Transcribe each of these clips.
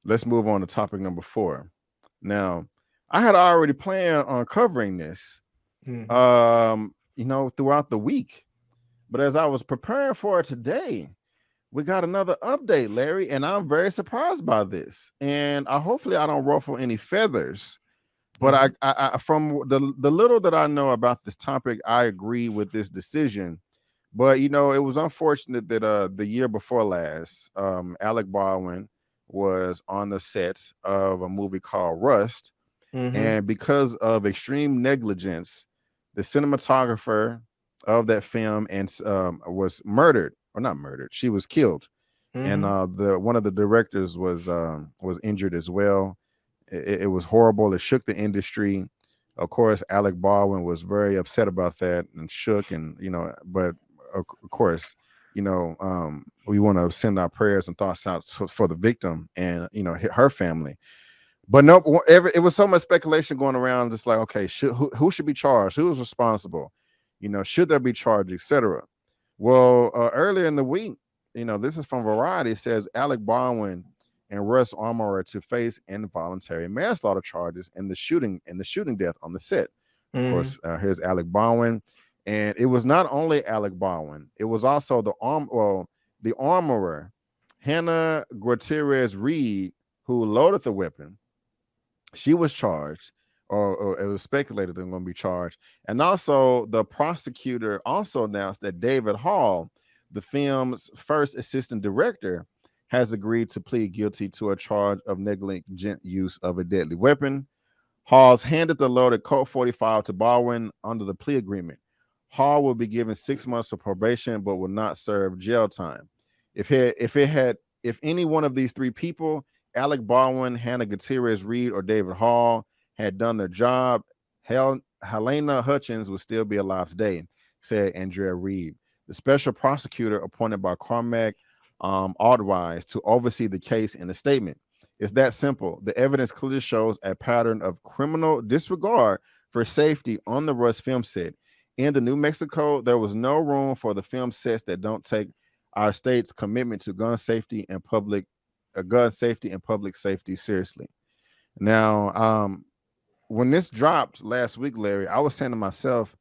let's move on to topic number 4. Now, I had already planned on covering this, throughout the week. But as I was preparing for it today, we got another update, Larry, and I'm very surprised by this. And hopefully I don't ruffle any feathers. But I from the little that I know about this topic, I agree with this decision. But it was unfortunate that the year before last, Alec Baldwin was on the set of a movie called Rust, and because of extreme negligence, the cinematographer of that film was murdered, or not murdered. She was killed, and the one of the directors was injured as well. It was horrible. It shook the industry. Of course, Alec Baldwin was very upset about that and shook, and but of course, we want to send our prayers and thoughts out for the victim and her family. But no, it was so much speculation going around, just like, okay, who should be charged? Who is responsible? Should there be charged, etc. Well, earlier in the week, this is from Variety. It says Alec Baldwin and Russ Armorer to face involuntary manslaughter charges in the shooting death on the set. Of course, here's Alec Baldwin, and it was not only Alec Baldwin; it was also the armorer, Hannah Gutierrez Reed, who loaded the weapon. She was charged, or it was speculated they're going to be charged. And also, the prosecutor also announced that David Hall, the film's first assistant director, has agreed to plead guilty to a charge of negligent use of a deadly weapon. Hall's handed the loaded Colt 45 to Baldwin under the plea agreement. Hall will be given 6 months of probation, but will not serve jail time. If any one of these three people, Alec Baldwin, Hannah Gutierrez Reed, or David Hall, had done their job, Helena Hutchins would still be alive today, said Andrea Reed, the special prosecutor appointed by Cormac Aldwise to oversee the case. In a statement, it's that simple. The evidence clearly shows a pattern of criminal disregard for safety on the Rust film set. In the New Mexico, there was no room for the film sets that don't take our state's commitment to gun safety and public safety seriously. Now, when this dropped last week, Larry, I was saying to myself,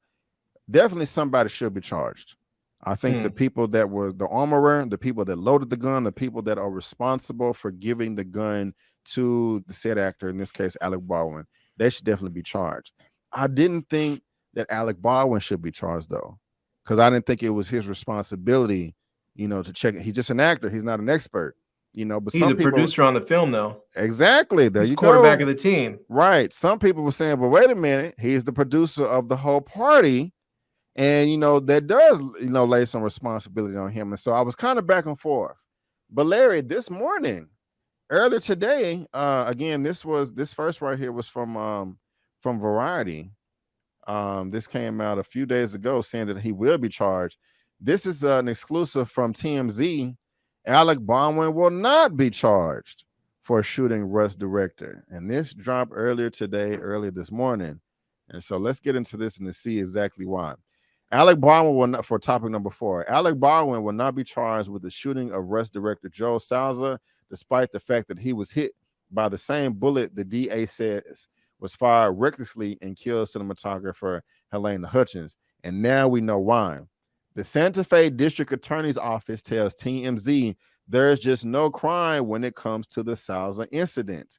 definitely somebody should be charged. I think the people that were the armorer, the people that loaded the gun, the people that are responsible for giving the gun to the said actor, in this case, Alec Baldwin, they should definitely be charged. I didn't think that Alec Baldwin should be charged, though, because I didn't think it was his responsibility, to check it. He's just an actor. He's not an expert. But he's a producer on the film, though. Exactly. There he's you quarterback go. of the team. Right. Some people were saying, but wait a minute, he's the producer of the whole party. And, that does, lay some responsibility on him. And so I was kind of back and forth. But Larry, this morning, earlier today, again, this first right here was from Variety. This came out a few days ago saying that he will be charged. This is an exclusive from TMZ. Alec Baldwin will not be charged for shooting Rust director. And this dropped earlier this morning. And so let's get into this and to see exactly why. Alec Baldwin will not, for topic number 4, Alec Baldwin will not be charged with the shooting of Rust director Joe Souza, despite the fact that he was hit by the same bullet the DA says was fired recklessly and killed cinematographer Helena Hutchins. And now we know why. The Santa Fe District Attorney's Office tells TMZ there's just no crime when it comes to the Souza incident.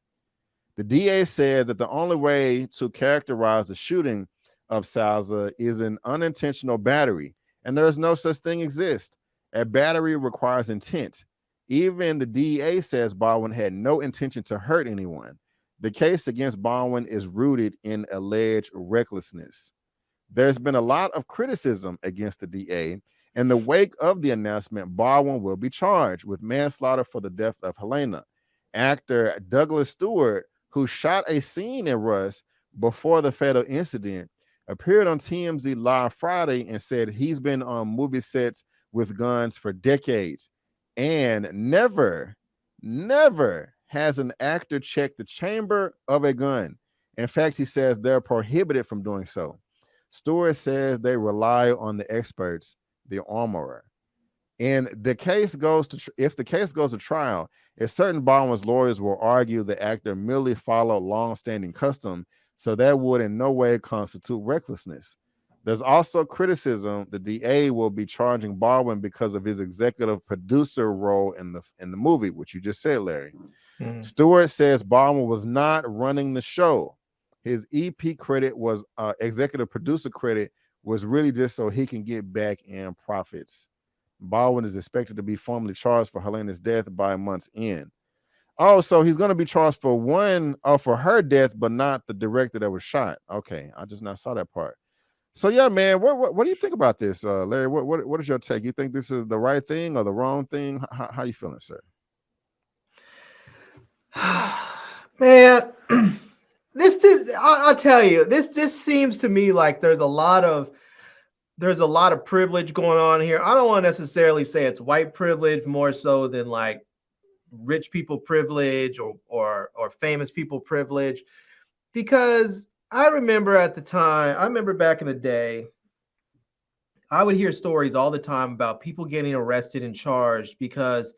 The DA said that the only way to characterize the shooting of Souza is an unintentional battery, and there's no such thing exist. A battery requires intent. Even the DEA says Baldwin had no intention to hurt anyone. The case against Baldwin is rooted in alleged recklessness. There's been a lot of criticism against the DA. In the wake of the announcement, Baldwin will be charged with manslaughter for the death of Helena. Actor Douglas Stewart, who shot a scene in Rust before the fatal incident, appeared on TMZ Live Friday and said he's been on movie sets with guns for decades and never has an actor checked the chamber of a gun. In fact, he says they're prohibited from doing so. Stewart says they rely on the experts, the armorer. And the case goes to if the case goes to trial, if certain Baldwin's lawyers will argue the actor merely followed long-standing custom, so that would in no way constitute recklessness. There's also criticism the DA will be charging Baldwin because of his executive producer role in the movie, which you just said, Larry. Stewart says Baldwin was not running the show. His EP credit was executive producer credit was really just so he can get back in profits. Baldwin is expected to be formally charged for Helena's death by month's end. Oh, so he's going to be charged for her death, but not the director that was shot. Okay, I just not saw that part. So yeah, man, what do you think about this, Larry? What is your take? You think this is the right thing or the wrong thing? How you feeling, sir? Man, I'll tell you, this just seems to me like there's a lot of privilege going on here. I don't want to necessarily say it's white privilege more so than like rich people privilege or famous people privilege, because I remember back in the day, I would hear stories all the time about people getting arrested and charged because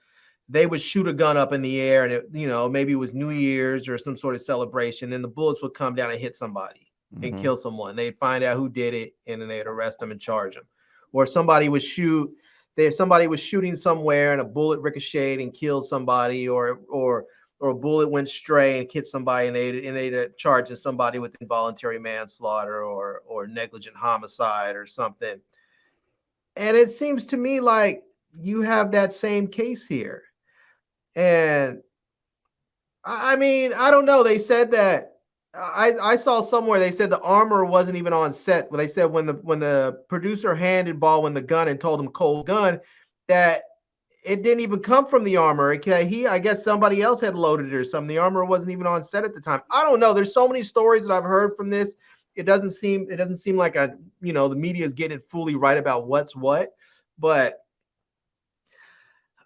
they would shoot a gun up in the air and it, maybe it was New Year's or some sort of celebration. Then the bullets would come down and hit somebody and kill someone. They'd find out who did it and then they'd arrest them and charge them. Or somebody would somebody was shooting somewhere and a bullet ricocheted and killed somebody, or a bullet went stray and hit somebody and they'd charge somebody with involuntary manslaughter or negligent homicide or something. And it seems to me like you have that same case here. And I mean, I don't know. They said that I saw somewhere they said the armor wasn't even on set. They said when the producer handed Baldwin the gun and told him cold gun, that it didn't even come from the armor. I guess somebody else had loaded it or something. The armor wasn't even on set at the time. I don't know. There's so many stories that I've heard from this. It doesn't seem like the media is getting it fully right about what's what. But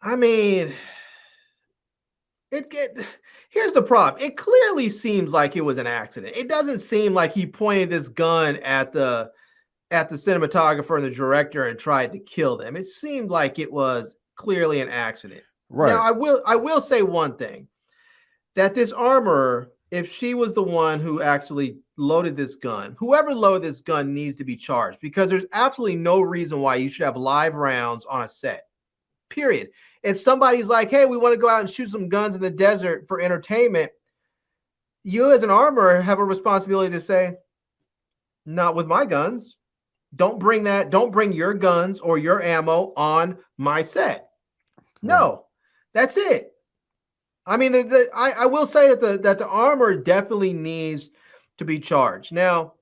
I mean, here's the problem. It clearly seems like it was an accident. It doesn't seem like he pointed this gun at the cinematographer and the director and tried to kill them. It seemed like it was clearly an accident. Right. Now, I will say one thing, that this armorer, if she was the one who actually loaded this gun, whoever loaded this gun needs to be charged, because there's absolutely no reason why you should have live rounds on a set, period. If somebody's like, hey, we want to go out and shoot some guns in the desert for entertainment, you as an armorer have a responsibility to say, not with my guns. Don't bring your guns or your ammo on my set. No, that's it. I mean, I will say that the armorer definitely needs to be charged. Now,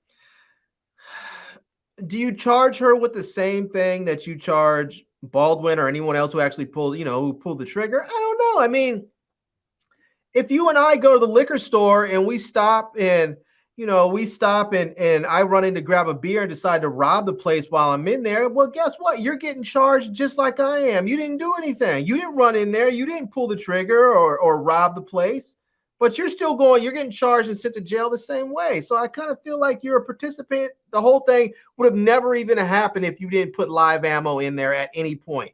do you charge her with the same thing that you charge Baldwin or anyone else who actually pulled the trigger? I don't know. I mean, if you and I go to the liquor store and we stop and I run in to grab a beer and decide to rob the place while I'm in there, well, guess what? You're getting charged just like I am. You didn't do anything. You didn't run in there. You didn't pull the trigger or rob the place, but you're getting charged and sent to jail the same way. So I kind of feel like you're a participant. The whole thing would have never even happened if you didn't put live ammo in there at any point,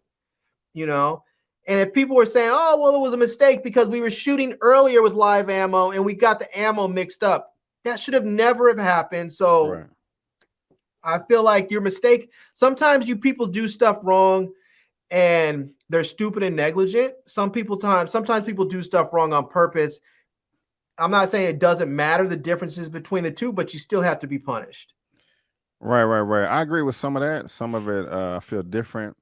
And if people were saying, oh, well, it was a mistake because we were shooting earlier with live ammo and we got the ammo mixed up, that should have never have happened. So I feel like your mistake. Sometimes you people do stuff wrong and they're stupid and negligent. Sometimes people do stuff wrong on purpose. I'm not saying it doesn't matter the differences between the two, but you still have to be punished. Right. I agree with some of that. Some of it I feel different.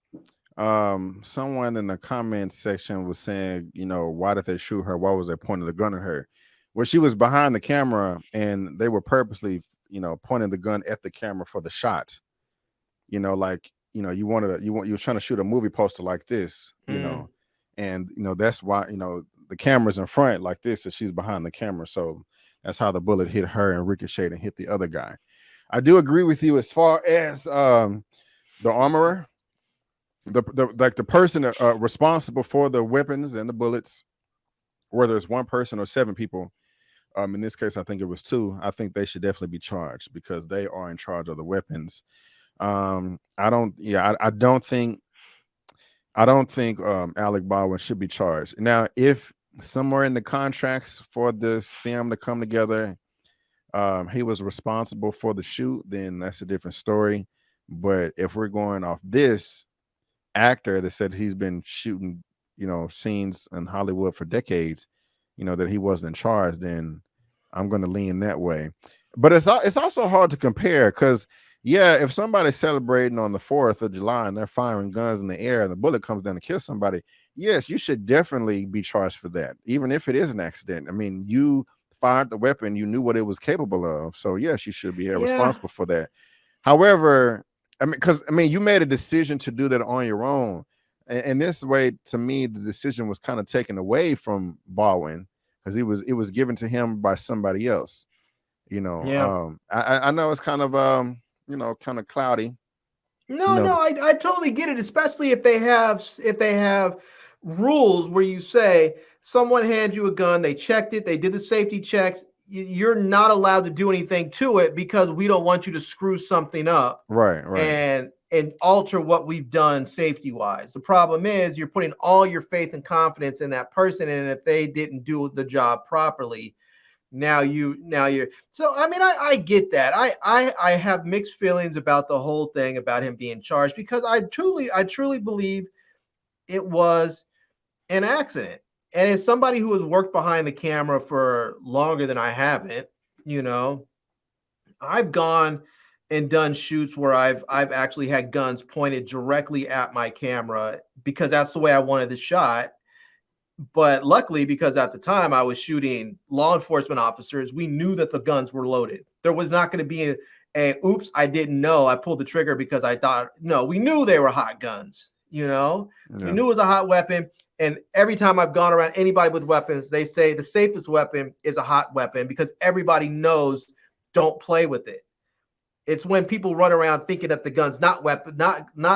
Someone in the comment section was saying, why did they shoot her? Why was they pointing the gun at her? Well, she was behind the camera and they were purposely, pointing the gun at the camera for the shot. You were trying to shoot a movie poster like this, and that's why, the camera's in front like this, and she's behind the camera. So that's how the bullet hit her and ricocheted and hit the other guy. I do agree with you as far as the armorer, the person responsible for the weapons and the bullets, whether it's one person or 7 people. In this case, I think it was 2. I think they should definitely be charged because they are in charge of the weapons. I don't think I don't think Alec Baldwin should be charged. Now, if somewhere in the contracts for this film to come together, he was responsible for the shoot, then that's a different story. But if we're going off this actor that said he's been shooting, scenes in Hollywood for decades, that he wasn't in charge, then I'm going to lean that way. But it's also hard to compare because, yeah, if somebody's celebrating on the 4th of July and they're firing guns in the air and the bullet comes down to kill somebody, yes, you should definitely be charged for that, even if it is an accident. I mean, you fired the weapon, you knew what it was capable of. So, yes, you should be responsible for that. However, you made a decision to do that on your own. And this way, to me, the decision was kind of taken away from Baldwin because it was given to him by somebody else. Yeah. I know it's kind of kind of cloudy. No, I totally get it, especially if they have rules where you say someone hands you a gun, they checked it, they did the safety checks. You're not allowed to do anything to it because we don't want you to screw something up, right, and alter what we've done safety wise. The problem is you're putting all your faith and confidence in that person, and if they didn't do the job properly, now you're. So I mean, I get that. I have mixed feelings about the whole thing about him being charged because I truly believe it was an accident. And as somebody who has worked behind the camera for longer than I haven't, I've gone and done shoots where I've actually had guns pointed directly at my camera because that's the way I wanted the shot. But luckily, because at the time I was shooting law enforcement officers, we knew that the guns were loaded. There was not going to be a oops, I didn't know. I pulled the trigger because I thought, no, we knew they were hot guns. We knew it was a hot weapon. And every time I've gone around anybody with weapons, they say the safest weapon is a hot weapon because everybody knows don't play with it. It's when people run around thinking that the gun's not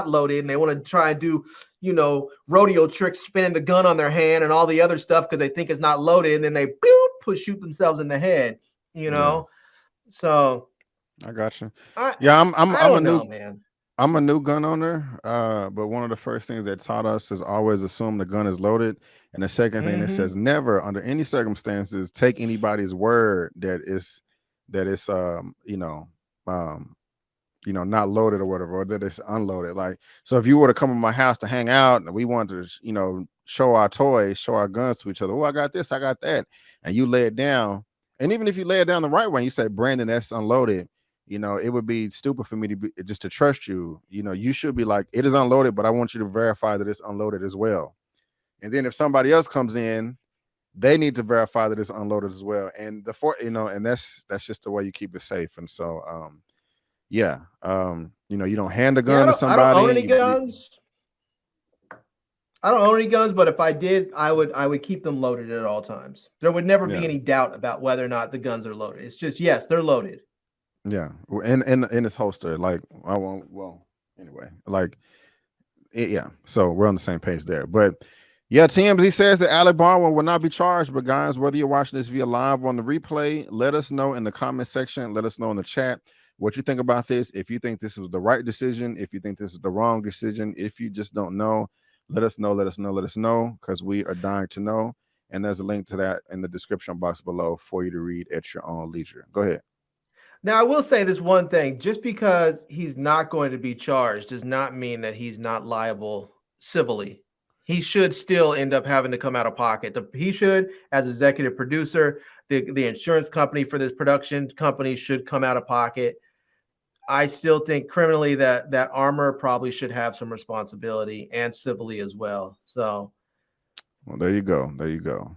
loaded, and they want to try and do, rodeo tricks, spinning the gun on their hand and all the other stuff because they think it's not loaded, and then they shoot themselves in the head. So I got you. I don't know, man. I'm a new gun owner, but one of the first things they taught us is always assume the gun is loaded. And the second thing that says never, under any circumstances, take anybody's word that it's not loaded or whatever, or that it's unloaded. Like, so if you were to come to my house to hang out and we wanted to, show our toys, show our guns to each other. Oh, I got this, I got that. And you lay it down. And even if you lay it down the right way, and you say, Brandon, that's unloaded. It would be stupid for me to trust you. You should be like, it is unloaded, but I want you to verify that it's unloaded as well. And then if somebody else comes in, they need to verify that it's unloaded as well. And and that's just the way you keep it safe. And so, you don't hand a gun to somebody. I don't own any guns. I don't own any guns, but if I did, I would keep them loaded at all times. There would never be any doubt about whether or not the guns are loaded. It's just, yes, they're loaded. Yeah, in its holster. Like, I won't. Well, anyway, so we're on the same page there. But yeah, TMZ says that Alec Baldwin will not be charged. But guys, whether you're watching this via live or on the replay, let us know in the comment section. Let us know in the chat what you think about this. If you think this was the right decision, if you think this is the wrong decision, if you just don't know, let us know. Let us know, because we are dying to know. And there's a link to that in the description box below for you to read at your own leisure. Go ahead. Now, I will say this one thing. Just because he's not going to be charged does not mean that he's not liable civilly. He should still end up having to come out of pocket. He should, as executive producer, the insurance company for this production company should come out of pocket. I still think criminally that Armor probably should have some responsibility, and civilly as well. So, well, there you go.